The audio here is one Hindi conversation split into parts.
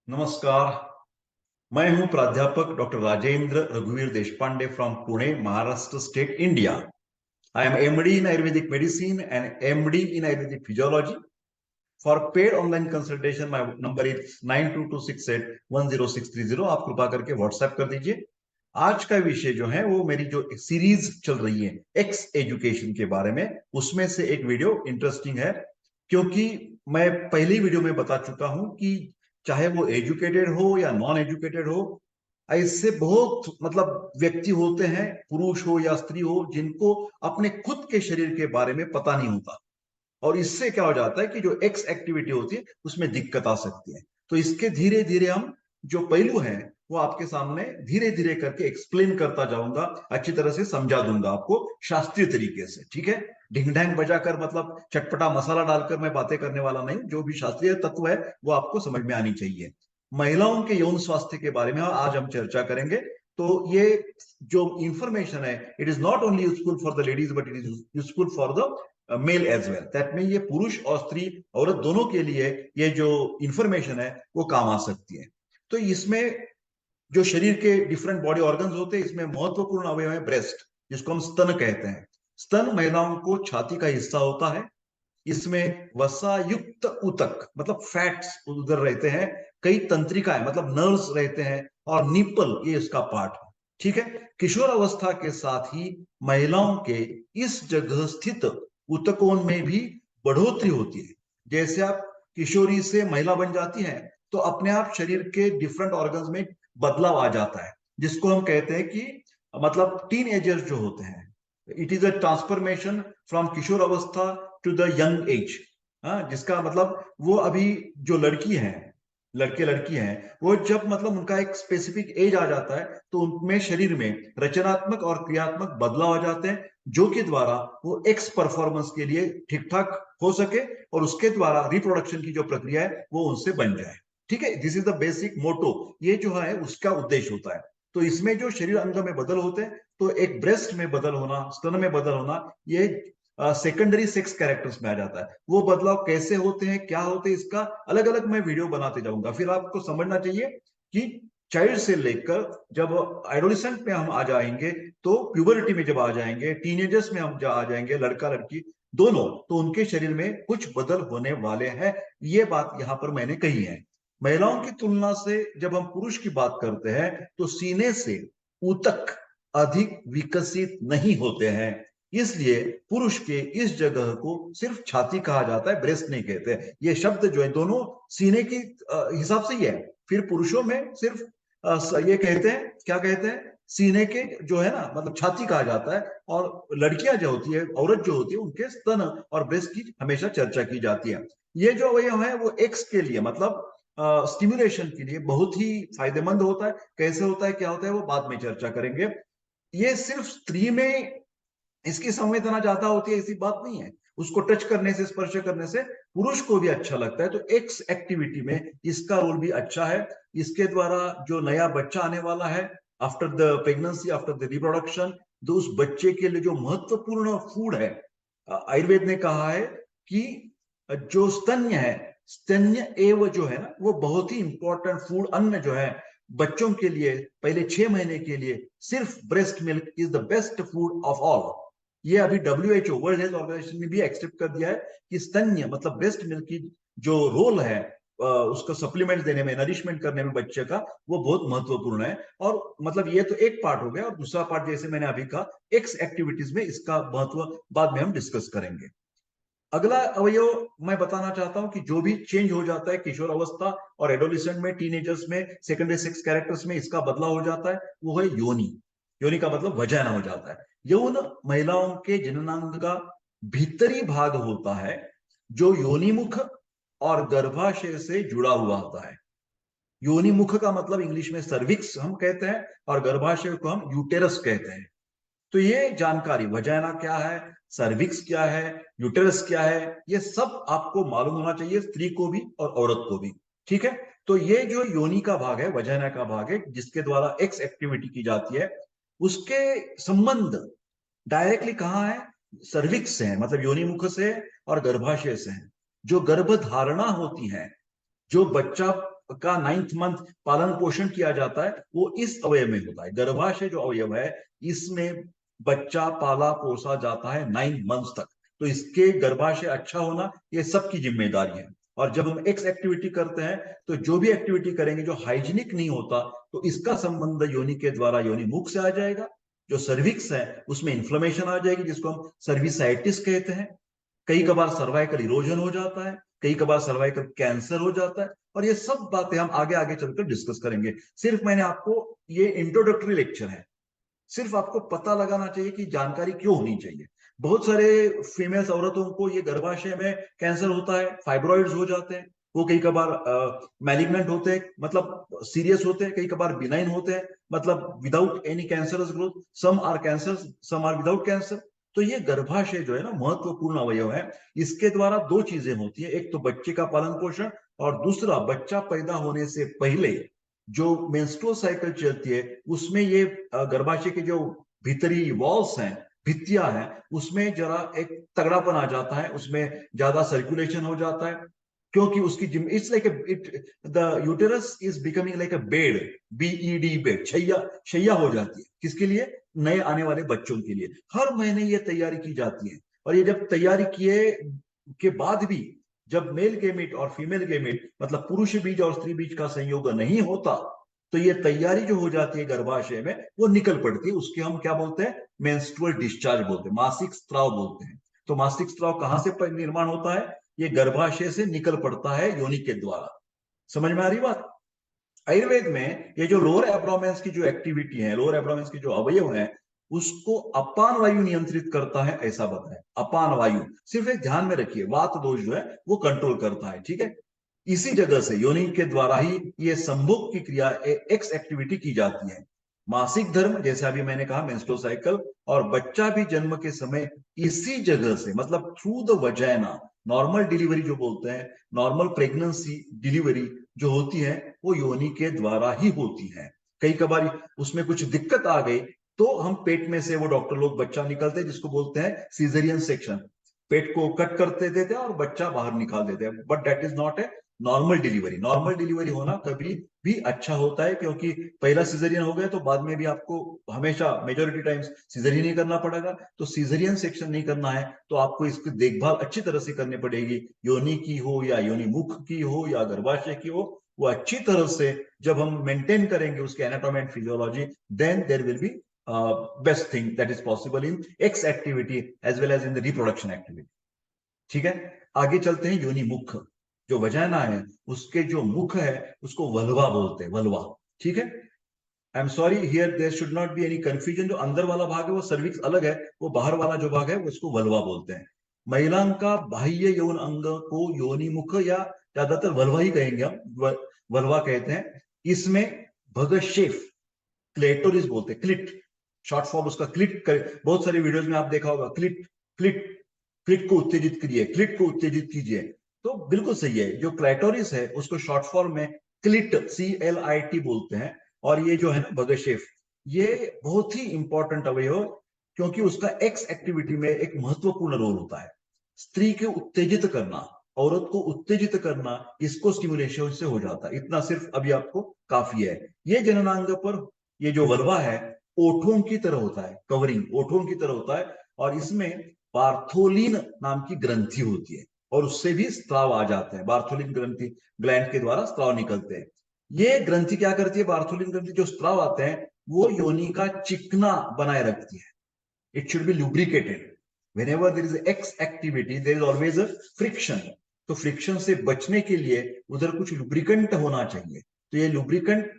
नमस्कार। मैं हूं प्राध्यापक डॉक्टर राजेंद्र रघुवीर Deshpande from Pune, Maharashtra state, India. I am MD in Ayurvedic medicine and MD in Ayurvedic physiology. For paid online consultation, my number is 9226810630। आप कृपा करके व्हाट्सएप कर दीजिए। आज का विषय जो है वो मेरी जो सीरीज चल रही है एक्स एजुकेशन के बारे में, उसमें से एक वीडियो इंटरेस्टिंग है, क्योंकि मैं पहली वीडियो में बता चुका हूं कि चाहे वो एजुकेटेड हो या नॉन एजुकेटेड हो, ऐसे बहुत व्यक्ति होते हैं, पुरुष हो या स्त्री हो, जिनको अपने खुद के शरीर के बारे में पता नहीं होता। और इससे क्या हो जाता है कि जो एक्स एक्टिविटी होती है उसमें दिक्कत आ सकती है। तो इसके धीरे धीरे हम जो पहलू हैं वो आपके सामने धीरे धीरे करके एक्सप्लेन करता जाऊंगा, अच्छी तरह से समझा दूंगा आपको शास्त्रीय तरीके से। ठीक है, ढिंग ढैंग बजाकर चटपटा मसाला डालकर मैं बातें करने वाला नहीं। जो भी शास्त्रीय तत्व है वो आपको समझ में आनी चाहिए। महिलाओं के यौन स्वास्थ्य के बारे में आज हम चर्चा करेंगे। तो ये जो इंफॉर्मेशन है, it is not only useful for the ladies but it is useful for the male as well. That mean ये पुरुष और स्त्री, औरत दोनों के लिए ये जो इंफॉर्मेशन है वो काम आ सकती है। तो इसमें जो शरीर के डिफरेंट बॉडी ऑर्गन्स होते हैं, इसमें महत्वपूर्ण अवयव है ब्रेस्ट, जिसको हम स्तन कहते हैं। स्तन महिलाओं को छाती का हिस्सा होता है। इसमें वसा युक्त उतक फैट्स उधर रहते हैं, कई तंत्रिकाएं नर्व्स रहते हैं, और निपल ये इसका पार्ट है। ठीक है, किशोर अवस्था के साथ ही महिलाओं के इस जगह स्थित उतकों में भी बढ़ोतरी होती है। जैसे आप किशोरी से महिला बन जाती है तो अपने आप शरीर के डिफरेंट ऑर्गन्स में बदलाव आ जाता है, जिसको हम कहते हैं कि टीन एजर्स जो होते हैं, it is a transformation from किशोर अवस्था टू द यंग एज। जिसका वो अभी जो लड़की है, लड़के लड़की हैं, वो जब उनका एक स्पेसिफिक एज आ जाता है तो उनमें शरीर में रचनात्मक और क्रियात्मक बदलाव आ जाते हैं, जो कि द्वारा वो एक्स परफॉर्मेंस के लिए ठीक ठाक हो सके और उसके द्वारा रिप्रोडक्शन की जो प्रक्रिया है वो उनसे बन जाए। ठीक है, दिस इज द बेसिक मोटो। ये जो है उसका उद्देश्य होता है। तो इसमें जो शरीर अंग में बदल होते हैं, तो एक ब्रेस्ट में बदल होना, स्तन में बदल होना, ये सेकेंडरी सेक्स कैरेक्टर्स में आ जाता है। वो बदलाव कैसे होते हैं, क्या होते हैं, इसका अलग अलग मैं वीडियो बनाते जाऊंगा। फिर आपको समझना चाहिए कि चाइल्ड से लेकर जब एडोलेसेंट में हम आ जाएंगे, तो प्यूबरिटी में जब आ जाएंगे, टीनेजर्स में हम आ जाएंगे, लड़का लड़की दोनों, तो उनके शरीर में कुछ बदल होने वाले हैं। ये बात यहां पर मैंने कही है। महिलाओं की तुलना से जब हम पुरुष की बात करते हैं तो सीने से ऊतक अधिक विकसित नहीं होते हैं, इसलिए पुरुष के इस जगह को सिर्फ छाती कहा जाता है, ब्रेस्ट नहीं कहते। ये शब्द जो है दोनों सीने की हिसाब से ही है। फिर पुरुषों में सिर्फ ये कहते हैं, क्या कहते हैं, सीने के जो है ना, छाती कहा जाता है। और लड़कियां जो होती है, औरत जो होती है, उनके स्तन और ब्रेस्ट की हमेशा चर्चा की जाती है। ये जो अवयव है वो एक्स के लिए स्टिमुलेशन के लिए बहुत ही फायदेमंद होता है। कैसे होता है, क्या होता है, वो बाद में चर्चा करेंगे। ये सिर्फ स्त्री में इसकी संवेदना ज्यादा होती है ऐसी बात नहीं है। उसको टच करने से, स्पर्श करने से पुरुष को भी अच्छा लगता है। तो एक्स एक्टिविटी में इसका रोल भी अच्छा है। इसके द्वारा जो नया बच्चा आने वाला है, after the pregnancy, after the reproduction, तो उस बच्चे के लिए जो महत्वपूर्ण फूड है, आयुर्वेद ने कहा है कि जो स्तन्य है, स्तन्य एव जो है ना, वो बहुत ही इंपॉर्टेंट फूड, अन्न जो है बच्चों के लिए पहले 6 महीने के लिए सिर्फ breast milk is the best food of all. ये अभी WHO, वर्ल्ड हेल्थ ऑर्गेनाइजेशन ने भी एक्सेप्ट कर दिया है कि स्तन्य ब्रेस्ट मिल्क की जो रोल है उसको सप्लीमेंट देने में, नरिशमेंट करने में बच्चे का, वो बहुत महत्वपूर्ण है। और ये तो एक पार्ट हो गया, और दूसरा पार्ट जैसे मैंने अभी कहा, एक्स एक्टिविटीज में इसका महत्व बाद में हम डिस्कस करेंगे। अगला अवयव मैं बताना चाहता हूं कि जो भी चेंज हो जाता है किशोर अवस्था और एडोलिसेंट में, टीनेजर्स में, सेकेंडरी सेक्स कैरेक्टर्स में इसका बदलाव हो जाता है, वो है योनि। योनि का वजाना हो जाता है। यौन महिलाओं के जननांग का भीतरी भाग होता है, जो योनिमुख और गर्भाशय से जुड़ा हुआ होता है। योनिमुख का इंग्लिश में सर्विक्स हम कहते हैं, और गर्भाशय को हम यूटेरस कहते हैं। तो ये जानकारी, वजाना क्या है, सर्विक्स क्या है, यूटेरस क्या है, ये सब आपको मालूम होना चाहिए, स्त्री को भी और औरत को भी। ठीक है, तो ये जो योनि का भाग है, वजाना का भाग है, जिसके द्वारा एक्स एक्टिविटी की जाती है, उसके संबंध डायरेक्टली कहाँ है, सर्विक्स से है, योनि मुख से और गर्भाशय से है। जो गर्भधारणा होती है, जो बच्चा का 9th मंथ पालन पोषण किया जाता है वो इस अवयव में होता है। गर्भाशय जो अवयव है इसमें बच्चा पाला पोसा जाता है 9 मंथ्स तक। तो इसके गर्भाशय अच्छा होना ये सबकी जिम्मेदारी है। और जब हम एक्स एक्टिविटी करते हैं तो जो भी एक्टिविटी करेंगे जो हाइजीनिक नहीं होता तो इसका संबंध योनि के द्वारा योनि मुख से आ जाएगा। जो सर्विक्स है उसमें इन्फ्लेमेशन आ जाएगी जिसको हम सर्विसाइटिस कहते हैं। कई कबार सर्वाइकल इरोजन हो जाता है, कई कबार सर्वाइकल कैंसर हो जाता है। और ये सब बातें हम आगे आगे चलकर डिस्कस करेंगे। सिर्फ मैंने आपको ये इंट्रोडक्टरी लेक्चर है, सिर्फ आपको पता लगाना चाहिए कि जानकारी क्यों होनी चाहिए। बहुत सारे फीमेल्स औरतों को ये गर्भाशय में कैंसर होता है, फाइब्रॉइड्स हो जाते हैं, वो कई कबार मैलिग्नेंट होते हैं मतलब सीरियस होते हैं, कई कबार बिनाइन होते हैं मतलब without any cancerous growth, some are cancer some are without cancer. तो ये गर्भाशय जो है ना महत्वपूर्ण अवयव है। इसके द्वारा दो चीजें होती है, एक तो बच्चे का पालन पोषण और दूसरा बच्चा पैदा होने से पहले जो मेंस्ट्रुअल साइकिल चलती है उसमें ये गर्भाशय के जो भीतरी वॉल्स हैं, भित्तियां हैं, उसमें जरा एक तगड़ापन आ जाता है, उसमें ज्यादा सर्कुलेशन हो जाता है क्योंकि उसकी it's like it the uterus is becoming like a bed, B E D bed, शैया हो जाती है। किसके लिए? नए आने वाले बच्चों के लिए। हर महीने ये तैयारी की जाती है। और ये जब तैयारी किए के बाद भी जब मेल गेमेट और फीमेल गेमेट मतलब पुरुष बीज और स्त्री बीज का संयोग नहीं होता तो ये तैयारी जो हो जाती है गर्भाशय में वो निकल पड़ती है। उसके हम क्या बोलते हैं? मेंस्ट्रुअल डिस्चार्ज बोलते हैं, मासिक स्त्राव बोलते हैं। तो मासिक स्त्राव कहां से निर्माण होता है? ये गर्भाशय से निकल पड़ता है योनि के द्वारा। समझ में आ रही बात? आयुर्वेद में ये जो लोअर एब्डोमेन की जो एक्टिविटी है, लोअर एब्डोमेन की जो अवयव है उसको अपान वायु नियंत्रित करता है ऐसा बताया। अपान वायु सिर्फ एक ध्यान में रखिए, वात दोष जो है वो कंट्रोल करता है, ठीक है। इसी जगह से योनि के द्वारा ही ये संभोग की क्रिया एक्स एक्टिविटी की जाती है। मासिक धर्म जैसे अभी मैंने कहा मेंस्ट्रुअल साइकिल, और बच्चा भी जन्म के समय इसी जगह से मतलब through the vagina, normal delivery जो बोलते हैं, नॉर्मल प्रेगनेंसी डिलीवरी जो होती है वो योनि के द्वारा ही होती है। कई कबार उसमें कुछ दिक्कत आ गई तो हम पेट में से वो डॉक्टर लोग बच्चा निकलते हैं जिसको बोलते हैं सीजरियन सेक्शन, पेट को कट करते देते हैं और बच्चा बाहर निकाल देते हैं। But that is not a normal delivery. Normal delivery होना कभी भी अच्छा होता है क्योंकि पहला सीजरियन हो गया तो बाद में भी आपको हमेशा मेजोरिटी टाइम्स सीजरियन ही करना पड़ेगा। तो सीजरियन सेक्शन नहीं करना है तो आपको इसकी देखभाल अच्छी तरह से करनी पड़ेगी, योनि की हो या योनि मुख की हो या गर्भाशय की हो, वो अच्छी तरह से जब हम मेंटेन करेंगे उसके anatomy and physiology, then there will be best thing that is possible in sex activity as well as in the reproduction activity. ठीक है, आगे चलते हैं। योनि मुख जो वजाना है उसके जो मुख है उसको वल्वा बोलते हैं, वल्वा, ठीक है। I am sorry here there should not be any confusion. जो अंदर वाला भाग है वो सर्विक्स अलग है, वो बाहर वाला जो भाग है वो उसको वल्वा बोलते हैं। महिला का बाह्य यौन अंग को योनि मुख या ज्यादातर वल्वा ही कहेंगे हम, वल्वा कहते हैं। इसमें भगशेफ, क्लेटोरिस बोलते हैं, क्लिट शॉर्ट फॉर्म उसका क्लिट बहुत सारी वीडियोस में आप देखा होगा, क्लिट क्लिट क्लिट को उत्तेजित करिए, क्लिट को उत्तेजित कीजिए। तो बिल्कुल सही है, जो क्लाइटोरिस है उसको शॉर्ट फॉर्म में क्लिट CLIT बोलते हैं। और ये जो है ना भगशेफ, ये बहुत ही इंपॉर्टेंट अवयव क्योंकि उसका एक्स एक्टिविटी में एक महत्वपूर्ण रोल होता है। स्त्री को उत्तेजित करना, औरत को उत्तेजित करना, इसको स्टिमुलेशन से हो जाता है। इतना सिर्फ अभी आपको काफी है। ये जननांग पर ये जो वल्वा है ओठों की तरह होता है, कवरिंग ओठों की तरह होता है। और इसमें बार्थोलिन नाम की ग्रंथि होती है और उससे भी स्त्राव आ जाते हैं। बार्थोलिन ग्रंथि ग्लैंड के द्वारा स्त्राव निकलते हैं। ये ग्रंथि क्या करती है? बार्थोलिन ग्रंथि जो स्त्राव आते हैं वो योनि का चिकना बनाए रखती है। It should be lubricated. whenever there is x activity there is always a friction। तो फ्रिक्शन से बचने के लिए उधर कुछ लुब्रिकेंट होना चाहिए। तो ये लुब्रिकेंट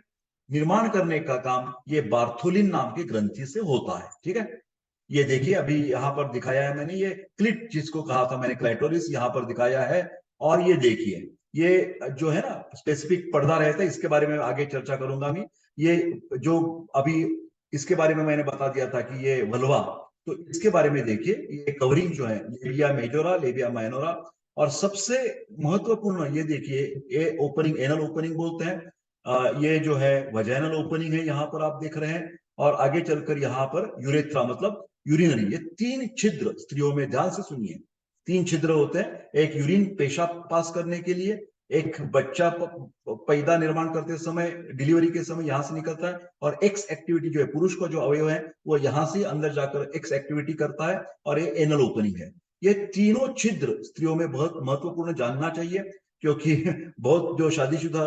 निर्माण करने का काम ये बार्थोलिन नाम की ग्रंथि से होता है, ठीक है। ये देखिए अभी यहां पर दिखाया है मैंने, ये क्लिट जिसको कहा था मैंने क्लाइटोरिस, यहां पर दिखाया है। और ये देखिए ये जो है ना स्पेसिफिक पर्दा रहता है, इसके बारे में आगे चर्चा करूंगा मैं। ये जो अभी इसके बारे में मैंने बता दिया था कि ये वल्वा, तो इसके बारे में देखिए ये कवरिंग जो है लेबिया मेजोरा, लेबिया माइनोरा। और सबसे महत्वपूर्ण ये देखिए ये ओपनिंग, एनल ओपनिंग बोलते हैं। ये जो है वजाइनल ओपनिंग है, यहाँ पर आप देख रहे हैं। और आगे चलकर यहाँ पर यूरेथ्रा मतलब यूरिनरी, ये 3 छिद्र स्त्रियों में, ध्यान से सुनिए, 3 छिद्र होते हैं। एक यूरिन पेशाब पास करने के लिए, एक बच्चा पैदा निर्माण करते समय, डिलीवरी के समय यहां से निकलता है, और एक्स एक्टिविटी जो है, पुरुष का जो अवयव है वो यहां से अंदर जाकर एक्स एक्टिविटी करता है, और ये एनल ओपनिंग है। ये तीनों छिद्र स्त्रियों में बहुत महत्वपूर्ण जानना चाहिए, क्योंकि बहुत जो शादीशुदा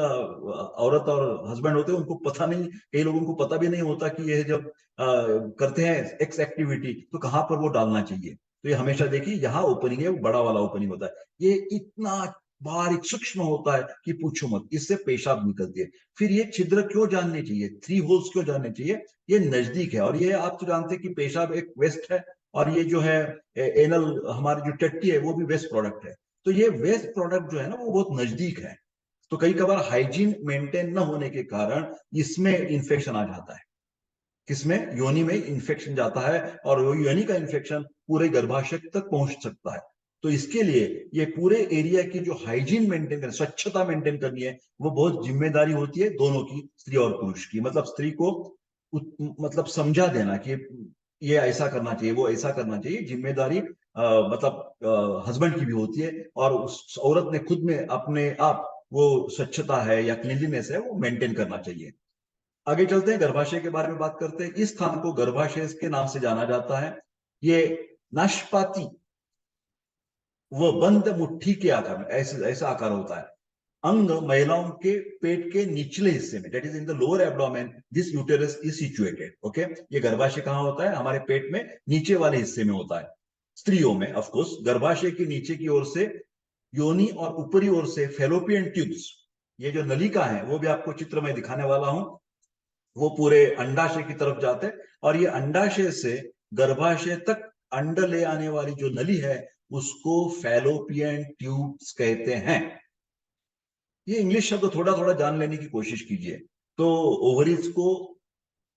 औरत और हस्बैंड होते हैं उनको पता नहीं, कई लोगों को पता भी नहीं होता कि ये जब करते हैं एक्स एक्टिविटी तो कहां पर वो डालना चाहिए। तो ये हमेशा देखिए यहाँ ओपनिंग है, वो बड़ा वाला ओपनिंग होता है, ये इतना बारीक सूक्ष्म होता है कि पूछो मत, इससे पेशाब निकलती है। फिर ये छिद्र क्यों जानने चाहिए, 3 होल्स क्यों जानने चाहिए, ये नजदीक है, और ये आप तो जानते हैं कि पेशाब एक वेस्ट है, और ये जो है एनल हमारी जो टट्टी है वो भी वेस्ट प्रोडक्ट है। तो ये वेस्ट प्रोडक्ट जो है ना वो बहुत नजदीक है, तो कई कबार हाइजीन मेंटेन न होने के कारण इसमें इंफेक्शन आ जाता है। किसमें, योनि में इंफेक्शन जाता है, और वो योनि का इंफेक्शन पूरे गर्भाशय तक पहुंच सकता है। तो इसके लिए ये पूरे एरिया की जो हाइजीन मेंटेन करनी, स्वच्छता मेंटेन करनी है, वो बहुत जिम्मेदारी होती है दोनों की, स्त्री और पुरुष की। मतलब स्त्री को मतलब समझा देना कि ये ऐसा करना चाहिए, वो ऐसा करना चाहिए, जिम्मेदारी मतलब हस्बैंड की भी होती है, और उस औरत ने खुद में अपने आप वो स्वच्छता है या क्लीनलीनेस है वो मेंटेन करना चाहिए। आगे चलते हैं, गर्भाशय के बारे में बात करते हैं। इस स्थान को गर्भाशय के नाम से जाना जाता है। ये नाशपाती व बंद मुट्ठी के आकार में, ऐसा आकार होता है। अंग महिलाओं के पेट के निचले हिस्से में, that is in the lower abdomen, this uterus is situated. Okay, ये गर्भाशय कहां होता है, हमारे पेट में नीचे वाले हिस्से में होता है। स्त्रियों में ऑफ कोर्स गर्भाशय के नीचे की ओर से योनि और ऊपरी ओर से फेलोपियन ट्यूब्स, ये जो नलिका है वो भी आपको चित्र में दिखाने वाला हूं, वो पूरे अंडाशय की तरफ जाते हैं, और ये अंडाशय से गर्भाशय तक अंड ले आने वाली जो नली है उसको फैलोपियन ट्यूब्स कहते हैं। ये इंग्लिश शब्द थोड़ा थोड़ा जान लेने की कोशिश कीजिए। तो ओवरीज को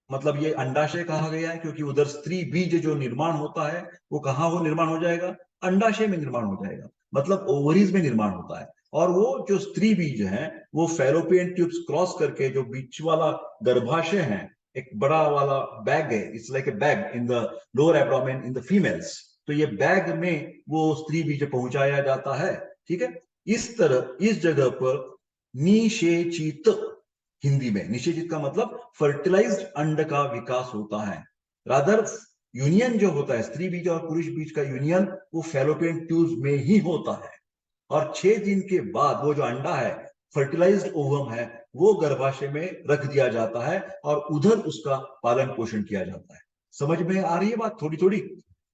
मतलब ये अंडाशय कहा गया है, क्योंकि उधर स्त्री बीज जो निर्माण होता है वो कहाँ हो निर्माण हो जाएगा, अंडाशय में निर्माण हो जाएगा, मतलब ओवरीज में निर्माण होता है। और वो जो स्त्री बीज है वो फेलोपियन ट्यूब्स क्रॉस करके जो बीच वाला गर्भाशय है, एक बड़ा वाला बैग है, it's like a bag in the lower abdomen in the females, तो ये बैग में वो स्त्री बीज पहुंचाया जाता है। ठीक है, इस तरह इस जगह पर निषेचित, हिंदी में निषेचित का मतलब फर्टिलाइज्ड अंड का विकास होता है। रादर यूनियन जो होता है स्त्री बीज और पुरुष बीज का यूनियन वो फैलोपियन ट्यूब्स में ही होता है, और 6 दिन के बाद वो जो अंडा है, फर्टिलाइज्ड ओवम है, वो गर्भाशय में रख दिया जाता है, और उधर उसका पालन पोषण किया जाता है। समझ में आ रही है बात थोड़ी थोड़ी।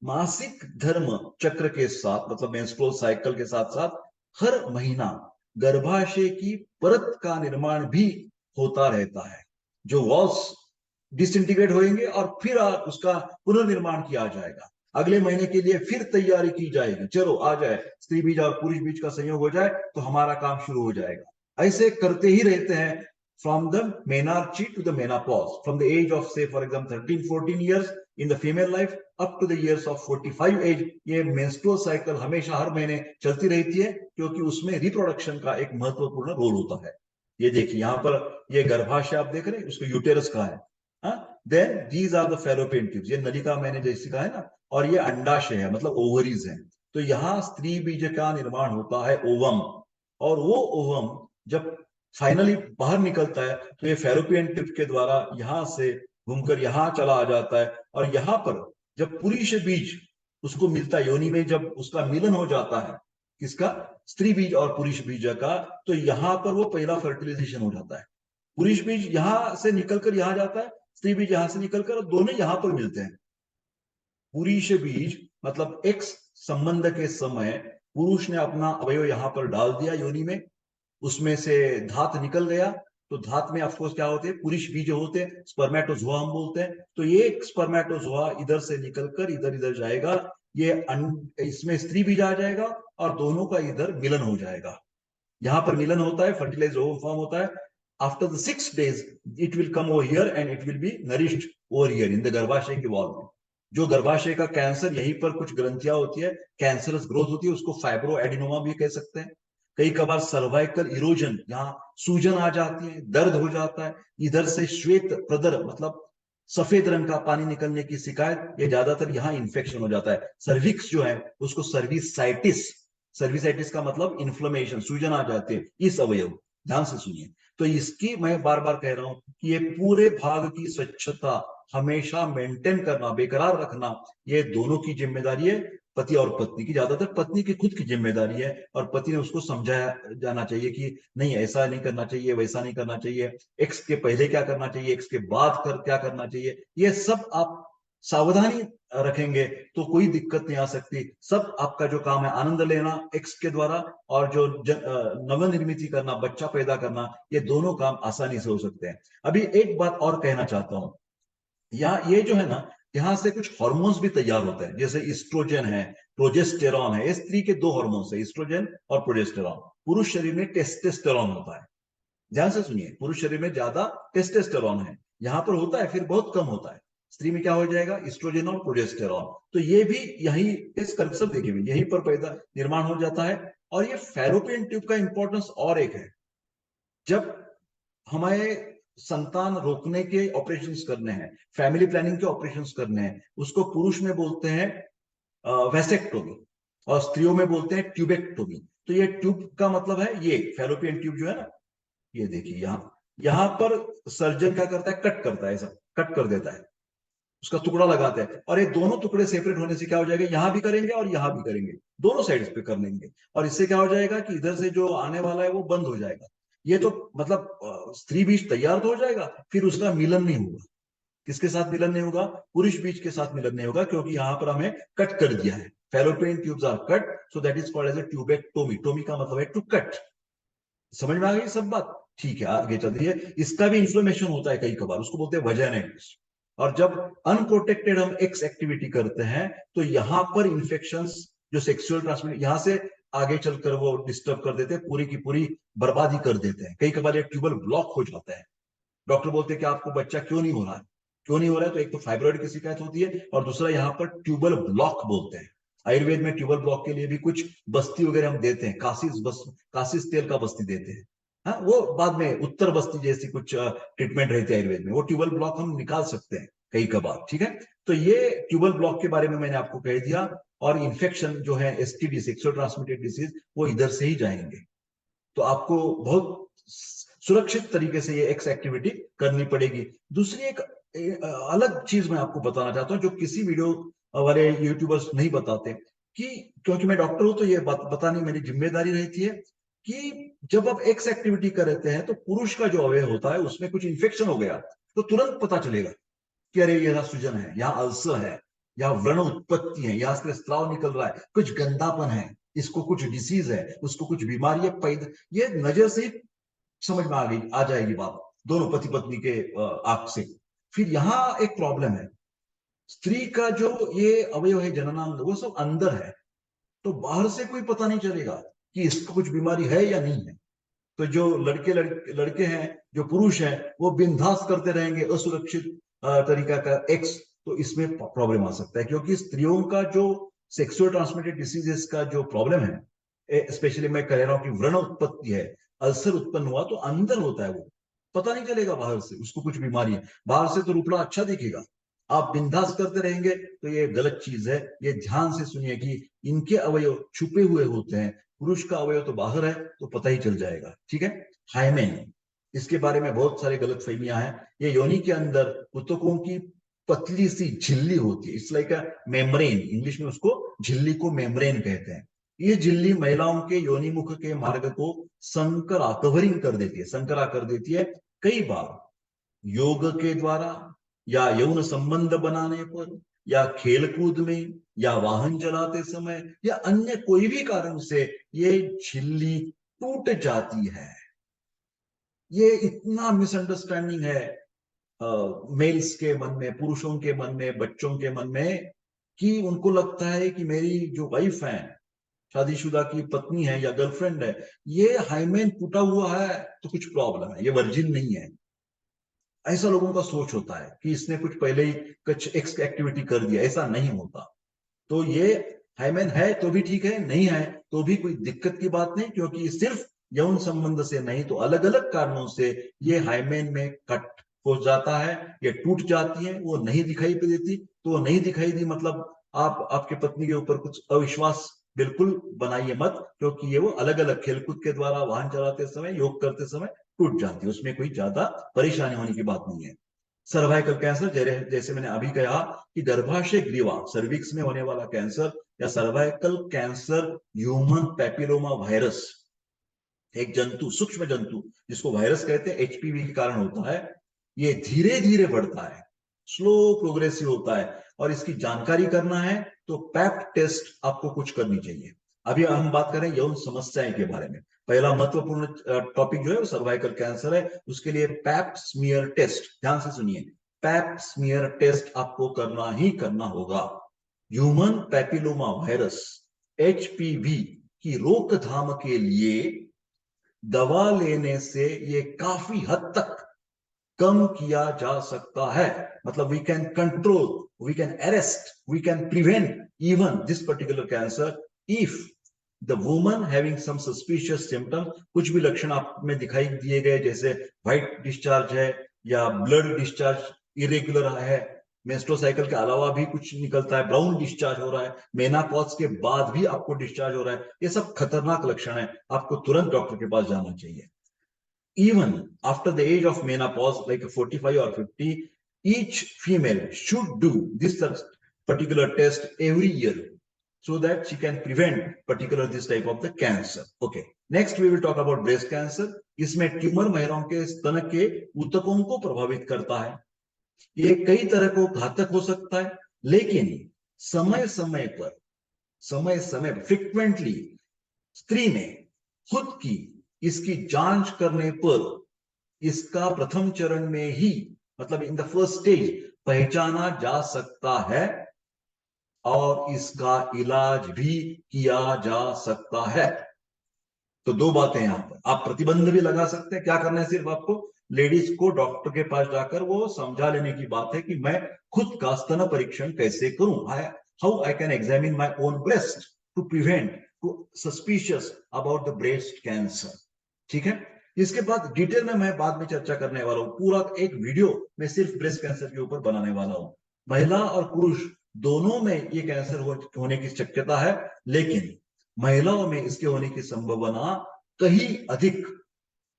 मासिक धर्म चक्र के साथ, मतलब मेंस्ट्रुअल साइकिल के साथ साथ हर महीना गर्भाशय की परत का निर्माण भी होता रहता है, जो वॉल्स डिसइंटीग्रेट होंगे और फिर उसका पुनर्निर्माण किया जाएगा। अगले महीने के लिए फिर तैयारी की जाएगी, चलो आ जाए स्त्री बीज और पुरुष बीज का संयोग हो जाए तो हमारा काम शुरू हो जाएगा। ऐसे करते ही रहते हैं from the menarche to the menopause, from the age of से for example 13-14 years in the female life up to the years of 45 age. ये मेंस्ट्रुअल साइकिल हमेशा हर महीने चलती रहती है, क्योंकि उसमें रिप्रोडक्शन का एक महत्वपूर्ण रोल होता है। ये देखिए यहाँ पर ये गर्भाशय आप देख रहे हैं, उसको यूटेरस कहा है। Then these are the fallopian tubes, ये नलिका मैंने जैसे कहा है ना, और ये अंडाशय है मतलब ओवरीज है। तो यहाँ स्त्री बीज का निर्माण होता है ओवम, और वो ओवम जब फाइनली बाहर निकलता है तो ये फेलोपियन ट्यूब के द्वारा यहाँ से घूमकर यहाँ चला आ जाता है, और यहाँ पर जब पुरुष बीज उसको मिलता है योनि में, जब उसका मिलन हो जाता है किसका, स्त्री बीज और पुरुष बीज का, तो यहाँ पर वो पहला फर्टिलाइजेशन हो जाता है। पुरुष बीज यहां से निकलकर यहां जाता है, स्त्री बीज यहां से निकलकर, दोनों यहां पर मिलते हैं। पुरुष बीज मतलब एक्स संबंध के समय पुरुष ने अपना अवयव यहां पर डाल दिया योनि में, उसमें से धात निकल गया, तो धात में ऑफकोर्स क्या होते हैं, पुरुष बीज होते हैं, स्पर्मेटोजोआ हम बोलते हैं। तो ये स्पर्मेटोजोआ इधर से निकलकर इधर इधर जाएगा, ये इसमें स्त्री बीज आ जाएगा, और दोनों का इधर मिलन हो जाएगा। यहां पर मिलन होता है, फर्टिलाइज ओवम फॉर्म होता है। After the 6 days it will come over here and it will be nourished over here in the गर्भाशय के वॉल में। जो गर्भाशय का कैंसर, यहीं पर कुछ ग्रंथियां होती है, कैंसरस ग्रोथ होती है, उसको फाइब्रो एडिनोमा भी कह सकते हैं। कई कबार सर्वाइकल इरोजन, यहाँ सूजन आ जाती है, दर्द हो जाता है, इधर से श्वेत प्रदर मतलब सफेद रंग का पानी निकलने की शिकायत, ये ज्यादातर यहाँ इन्फेक्शन हो जाता है। सर्विक्स जो है उसको सर्विसाइटिस, सर्विसाइटिस का मतलब इन्फ्लेमेशन, सूजन आ जाते हैं इस अवयव, ध्यान से सुनिए। तो इसकी मैं बार बार कह रहा हूं कि ये पूरे भाग की स्वच्छता हमेशा मेंटेन करना, बेकरार रखना, ये दोनों की जिम्मेदारी है, पति और पत्नी की। ज्यादातर पत्नी की खुद की जिम्मेदारी है, और पति ने उसको समझाया जाना चाहिए कि नहीं ऐसा नहीं करना चाहिए, वैसा नहीं करना चाहिए, एक्स के पहले क्या करना चाहिए, एक्स के बाद क्या करना चाहिए। ये सब आप सावधानी रखेंगे तो कोई दिक्कत नहीं आ सकती। सब आपका जो काम है आनंद लेना एक्स के द्वारा, और जो नवनिर्मित करना, बच्चा पैदा करना, ये दोनों काम आसानी से हो सकते हैं। अभी एक बात और कहना चाहता हूं, यहाँ ये जो है ना, यहाँ से कुछ हार्मोन्स भी तैयार होते हैं, जैसे ईस्ट्रोजन है, प्रोजेस्टेरॉन है। ये स्त्री के दो हार्मोन्स है, ईस्ट्रोजन और प्रोजेस्टेरॉन। पुरुष शरीर में टेस्टेस्टेरॉन होता है। ध्यान से सुनिए, पुरुष शरीर में ज्यादा टेस्टेस्टेरॉन है, यहाँ पर होता है, फिर बहुत कम होता है। स्त्री में क्या हो जाएगा, ईस्ट्रोजन और प्रोजेस्टेरॉन। तो ये भी यही, इस कंसेप्ट देखिए, यहीं पर पैदा निर्माण हो जाता है। और ये फैलोपियन ट्यूब का इंपॉर्टेंस और एक है, जब हमारे संतान रोकने के ऑपरेशंस करने हैं, फैमिली प्लानिंग के ऑपरेशंस करने हैं, उसको पुरुष में बोलते हैं वेसेक्टोमी, और स्त्रियों में बोलते हैं ट्यूबेक्टोमी। तो ये ट्यूब का मतलब है ये फैलोपियन ट्यूब जो है ना, ये देखिए यहां पर सर्जन क्या करता है, कट करता है, ऐसा कट कर देता है, उसका टुकड़ा लगाते हैं, और ये दोनों टुकड़े सेपरेट होने से क्या हो जाएगा, यहां भी करेंगे और यहां भी करेंगे, दोनों साइड्स पे कर लेंगे, और इससे क्या हो जाएगा कि इधर से जो आने वाला है वो बंद हो जाएगा। ये तो मतलब स्त्री बीज तैयार तो हो जाएगा, फिर उसका मिलन नहीं होगा। किसके साथ मिलन नहीं होगा, पुरुष बीज के साथ मिलन नहीं होगा, क्योंकि यहां पर हमें कट कर दिया है। Fallopian tubes are cut, so that is called as a tubectomy. टोमी का मतलब है टू कट। समझ में आ गई सब बात, ठीक है, आगे चल रही है। इसका भी इन्फ्लेमेशन होता है कई कबार, उसको बोलते हैं वजाइनाइटिस। और जब अनप्रोटेक्टेड हम एक्स एक्टिविटी करते हैं, तो यहां पर इंफेक्शंस, जो सेक्सुअल ट्रांसमिट, यहां से आगे चलकर वो डिस्टर्ब कर देते हैं, पूरी की पूरी बर्बादी कर देते हैं। कई कबार ये ट्यूबल ब्लॉक हो जाता है, डॉक्टर बोलते हैं कि आपको बच्चा क्यों नहीं हो रहा है, क्यों नहीं हो रहा है, तो एक तो फाइब्रॉइड की शिकायत होती है, और दूसरा यहाँ पर ट्यूबल ब्लॉक बोलते हैं। आयुर्वेद में ट्यूबल ब्लॉक के लिए भी कुछ बस्ती वगैरह हम देते हैं, कासिस तेल का बस्ती देते हैं। हाँ, वो बाद में उत्तर बस्ती जैसी कुछ ट्रीटमेंट रहती है आयुर्वेद में, वो ट्यूबल ब्लॉक हम निकाल सकते हैं कई कबार, ठीक है। तो ये ट्यूबल ब्लॉक के बारे में मैंने आपको कह दिया। और इन्फेक्शन जो है एसटीडी, सेक्सुअल ट्रांसमिटेड डिसीज, वो इधर से ही जाएंगे। तो आपको बहुत सुरक्षित तरीके से ये एक्स एक्टिविटी करनी पड़ेगी। दूसरी एक अलग चीज मैं आपको बताना चाहता हूं, जो किसी वीडियो वाले यूट्यूबर्स नहीं बताते, कि क्योंकि मैं डॉक्टर हूं तो ये बतानी मेरी जिम्मेदारी रहती है, कि जब आप एक्स एक्टिविटी करते हैं तो पुरुष का जो अवयव होता है उसमें कुछ इंफेक्शन हो गया, तो तुरंत पता चलेगा कि अरे यहाँ सूजन है, यहाँ अल्सर है, यहाँ व्रण उत्पत्ति है, यहाँ से स्त्राव निकल रहा है, कुछ गंदापन है, इसको कुछ डिसीज है, उसको कुछ बीमारी है पैदा, ये नजर से समझ में आ जाएगी बात, दोनों पति पत्नी के आंख से। फिर यहाँ एक प्रॉब्लम है, स्त्री का जो ये अवयव है जननांग, वो सब अंदर है, तो बाहर से कोई पता नहीं चलेगा कि इसको कुछ बीमारी है या नहीं है। तो जो लड़के हैं, जो पुरुष हैं, वो बिंदास करते रहेंगे असुरक्षित तरीका का एक्स, तो इसमें प्रॉब्लम आ सकता है। क्योंकि स्त्रियों का जो सेक्सुअल ट्रांसमिटेड डिसीजेस का जो प्रॉब्लम है, स्पेशली मैं कह रहा हूं कि व्रण उत्पत्ति है, अल्सर उत्पन्न हुआ तो अंदर होता है, वो पता नहीं चलेगा बाहर से उसको कुछ बीमारी है। बाहर से तो रूपड़ा अच्छा दिखेगा, आप बिंदास करते रहेंगे, तो ये गलत चीज है। ये ध्यान से सुनिए कि इनके अवयव छुपे हुए होते हैं, पुरुष का अवयव तो बाहर है, तो पता ही चल जाएगा, ठीक है। हाइमेन, इसके बारे में बहुत सारे गलत फहमियां हैं। ये योनि के अंदर ऊतकों की पतली सी झिल्ली होती है, it's like a membrane, English में उसको झिल्ली को मेम्ब्रेन कहते हैं। ये झिल्ली महिलाओं के योनि मुख के मार्ग को संकरा, कवरिंग कर देती है, संकरा कर देती है। कई बार योग के द्वारा, या यौन संबंध बनाने पर, या खेलकूद में, या वाहन चलाते समय, या अन्य कोई भी कारण से ये झिल्ली टूट जाती है। ये इतना मिसअंडरस्टैंडिंग है मेल्स के मन में, पुरुषों के मन में, बच्चों के मन में, कि उनको लगता है कि मेरी जो वाइफ है, शादीशुदा की पत्नी है या गर्लफ्रेंड है, ये हाइमेन टूटा हुआ है तो कुछ प्रॉब्लम है, ये वर्जिन नहीं है। ऐसा लोगों का सोच होता है कि इसने कुछ पहले ही कुछ एक्स एक्टिविटी कर दिया, ऐसा नहीं होता। तो ये हाइमेन है तो भी ठीक है, नहीं है तो भी कोई दिक्कत की बात नहीं, क्योंकि सिर्फ यौन संबंध से नहीं, तो अलग अलग कारणों से ये हाइमेन में कट हो जाता है, ये टूट जाती है, वो नहीं दिखाई देती। तो वो नहीं दिखाई दी मतलब आप आपके पत्नी के ऊपर कुछ अविश्वास बिल्कुल बनाइए मत, क्योंकि ये वो अलग अलग खेलकूद के द्वारा, वाहन चलाते समय, योग करते समय टूट जाती है, उसमें कोई ज्यादा परेशानी होने की बात नहीं है। सर्वाइकल कैंसर, जैसे मैंने अभी कहा कि गर्भाशय ग्रीवा सर्विक्स में होने वाला कैंसर या cervical cancer human papilloma virus, एक जंतु, सूक्ष्म जंतु जिसको वायरस कहते हैं, एचपीवी के कारण होता है। ये धीरे धीरे बढ़ता है, स्लो प्रोग्रेसिव होता है, और इसकी जानकारी करना है तो पैप टेस्ट आपको कुछ करनी चाहिए। अभी हम बात करें यौन समस्याएं के बारे में। पहला महत्वपूर्ण टॉपिक जो है वो सर्वाइकल कैंसर है, उसके लिए पैप स्मीयर टेस्ट, ध्यान से सुनिए, पैप स्मीयर टेस्ट आपको करना ही करना होगा। ह्यूमन पैपिलोमा वायरस, एचपीवी की रोकथाम के लिए दवा लेने से ये काफी हद तक कम किया जा सकता है। मतलब we can control, we can arrest, we can prevent even this particular cancer if the woman having some suspicious symptom, कुछ भी लक्षण आप में दिखाई दिए गए, जैसे व्हाइट डिस्चार्ज है या ब्लड डिस्चार्ज इरेगुलर है, मेंस्ट्रुअल साइकिल के अलावा भी कुछ निकलता है, ब्राउन डिस्चार्ज हो रहा है, मेनापॉज के बाद भी आपको डिस्चार्ज हो रहा है, ये सब खतरनाक लक्षण है, आपको तुरंत डॉक्टर के पास जाना चाहिए। Even after the age of menopause, like 45 or 50, each female should do this particular test every year so that she can prevent particular this type of the cancer. Okay. Next we will talk about breast cancer. इसमें ट्यूमर महिलाओं के स्तन के ऊतकों को प्रभावित करता है। ये कई तरह को घातक हो सकता है, लेकिन समय समय पर फ्रिक्वेंटली स्त्री ने खुद की इसकी जांच करने पर इसका प्रथम चरण में ही, मतलब इन द फर्स्ट स्टेज, पहचाना जा सकता है और इसका इलाज भी किया जा सकता है। तो दो बातें यहां पर, आप प्रतिबंध भी लगा सकते हैं। क्या करना है, सिर्फ आपको लेडीज को डॉक्टर के पास जाकर वो समझा लेने की बात है कि मैं खुद का स्तन परीक्षण कैसे करूं, how I can examine my own breast to prevent, to suspicious about the breast cancer. ठीक है, इसके बाद डिटेल में मैं बाद में चर्चा करने वाला हूं, पूरा एक वीडियो मैं सिर्फ ब्रेस्ट कैंसर के ऊपर बनाने वाला हूं। महिला और पुरुष दोनों में ये कैंसर होने की शक्यता है, लेकिन महिलाओं में इसके होने की संभावना कहीं अधिक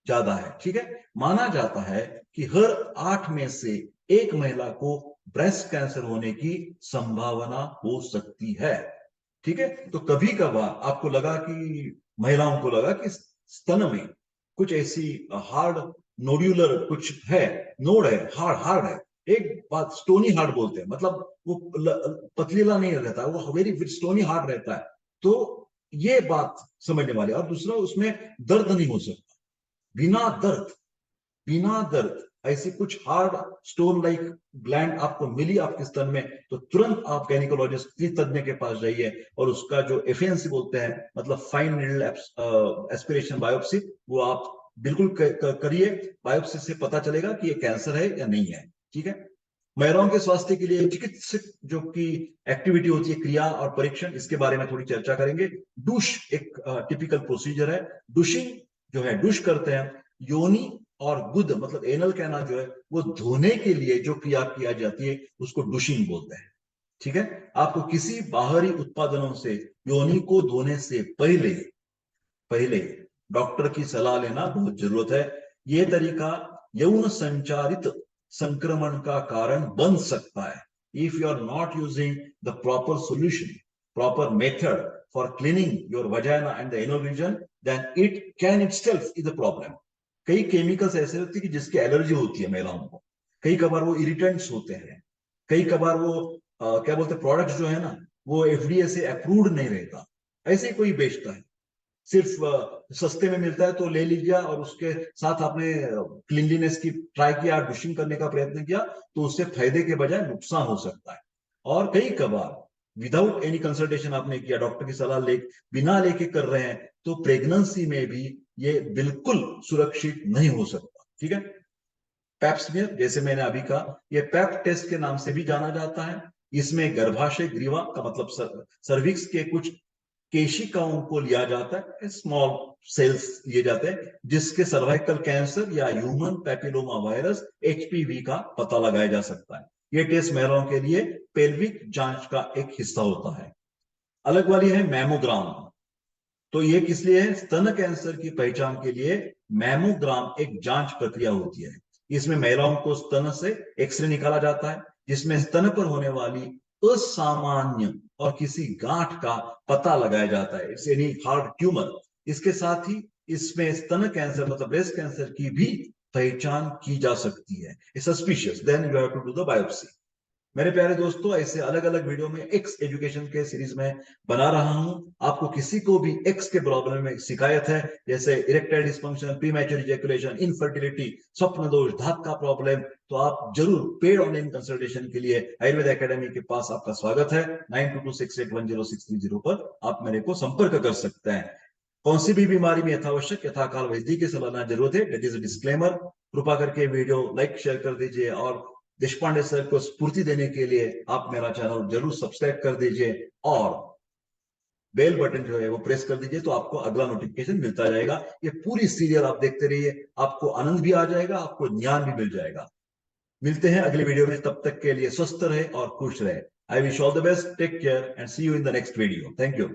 ज्यादा है। ठीक है, माना जाता है कि हर 8 में से 1 महिला को ब्रेस्ट कैंसर होने की संभावना हो सकती है। ठीक है, तो कभी कभार आपको लगा कि, महिलाओं को लगा कि स्तन में कुछ ऐसी हार्ड नोड्यूलर कुछ है, नोड है, हार्ड है, एक बात स्टोनी हार्ड बोलते हैं, मतलब वो पतलीला नहीं रहता, वो वेरी स्टोनी हार्ड रहता है, तो ये बात समझने वाले। और दूसरा, उसमें दर्द नहीं हो सकता, बिना दर्द ऐसी कुछ हार्ड स्टोन लाइक ग्लैंड आपको मिली आपके स्तन में, तो तुरंत आप गायनिकोलॉजिस्ट तज्ञ के पास जाइए और उसका जो एफएनसी बोलते हैं, मतलब फाइन नीडल एस्पिरेशन बायोप्सी, वो आप बिल्कुल करिए। बायोप्सी से पता चलेगा कि ये कैंसर है या नहीं है। ठीक है, महिलाओं के स्वास्थ्य के लिए चिकित्सक जो कि एक्टिविटी होती है, क्रिया और परीक्षण, इसके बारे में थोड़ी चर्चा करेंगे। डूश एक टिपिकल प्रोसीजर है। डूशिंग जो है, डूश करते हैं, योनि और गुद मतलब एनल कैनाल जो है वो धोने के लिए जो क्रिया किया जाती है उसको डूशिंग बोलते हैं। ठीक है, आपको किसी बाहरी उत्पादनों से योनि को धोने से पहले डॉक्टर की सलाह लेना बहुत जरूरत है। यह तरीका यौन संचारित संक्रमण का कारण बन सकता है। If you are not using the proper solution, proper method for cleaning your vagina and the anal region, then it can itself is the problem. कई केमिकल्स ऐसे होते हैं कि जिसकी एलर्जी होती है महिलाओं को, कई कबार वो इरिटेंट्स होते हैं, कई कबार वो क्या बोलते हैं, प्रोडक्ट्स जो है ना वो एफडीए से अप्रूव्ड नहीं रहता, ऐसे कोई बेचता है, सिर्फ सस्ते में मिलता है तो ले लीजिए, और उसके साथ आपने क्लीनलीनेस की ट्राई किया, डूशिंग करने का प्रयत्न किया, तो उससे फायदे के बजाय नुकसान हो सकता है। और कई कबार विदाउट एनी कंसल्टेशन आपने किया, डॉक्टर की सलाह बिना लेके कर रहे हैं, तो प्रेगनेंसी में भी ये बिल्कुल सुरक्षित नहीं हो सकता। ठीक है, पैप स्मीयर, जैसे मैंने अभी कहा, ये पैप टेस्ट के नाम से भी जाना जाता है। इसमें गर्भाशय ग्रीवा का मतलब सर्विक्स के कुछ केशिकाओं को लिया जाता है, स्मॉल सेल्स लिए जाते हैं, जिसके सर्वाइकल कैंसर या ह्यूमन पैपिलोमा वायरस एचपीवी का पता लगाया जा सकता है। यह टेस्ट महिलाओं के लिए पेल्विक जांच का एक हिस्सा होता है। अलग वाली है मैमोग्राम। तो ये किस लिए है? स्तन कैंसर की पहचान के लिए मैमोग्राम एक जांच प्रक्रिया होती है। इसमें महिलाओं को स्तन से एक्सरे निकाला जाता है, जिसमें स्तन पर होने वाली असामान्य और किसी गांठ का पता लगाया जाता है, इट्स एनी हार्ड ट्यूमर। इसके साथ ही इसमें स्तन कैंसर मतलब ब्रेस्ट कैंसर की भी पहचान की जा सकती है। Suspicious, then you have to do the biopsy. मेरे प्यारे दोस्तों, ऐसे अलग अलग वीडियो में एक्स एजुकेशन के सीरीज में बना रहा हूं। आपको किसी को भी एक्स के प्रॉब्लम में शिकायत है, जैसे erectile dysfunction, premature ejaculation, infertility, स्वप्न दोष, धात का प्रॉब्लम, तो आप जरूर पेड ऑनलाइन कंसल्टेशन के लिए आयुर्वेद एकेडमी के पास आपका स्वागत है। 9226810630 पर आप मेरे को संपर्क कर सकते हैं। कौन सी भी बीमारी में यथावश्यक यथाकाल वैद्य की सलाह लेना जरूरत है, दैट इज अ डिस्क्लेमर। कृपा करके वीडियो लाइक शेयर कर दीजिए, और देशपांडे सर को स्फूर्ति देने के लिए आप मेरा चैनल जरूर सब्सक्राइब कर दीजिए, और बेल बटन जो है वो प्रेस कर दीजिए, तो आपको अगला नोटिफिकेशन मिलता जाएगा। ये पूरी सीरियल आप देखते रहिए, आपको आनंद भी आ जाएगा, आपको ज्ञान भी मिल जाएगा। मिलते हैं अगले वीडियो में, तब तक के लिए स्वस्थ रहे और खुश रहे। I wish all the best, take care and see you in the next video. Thank you.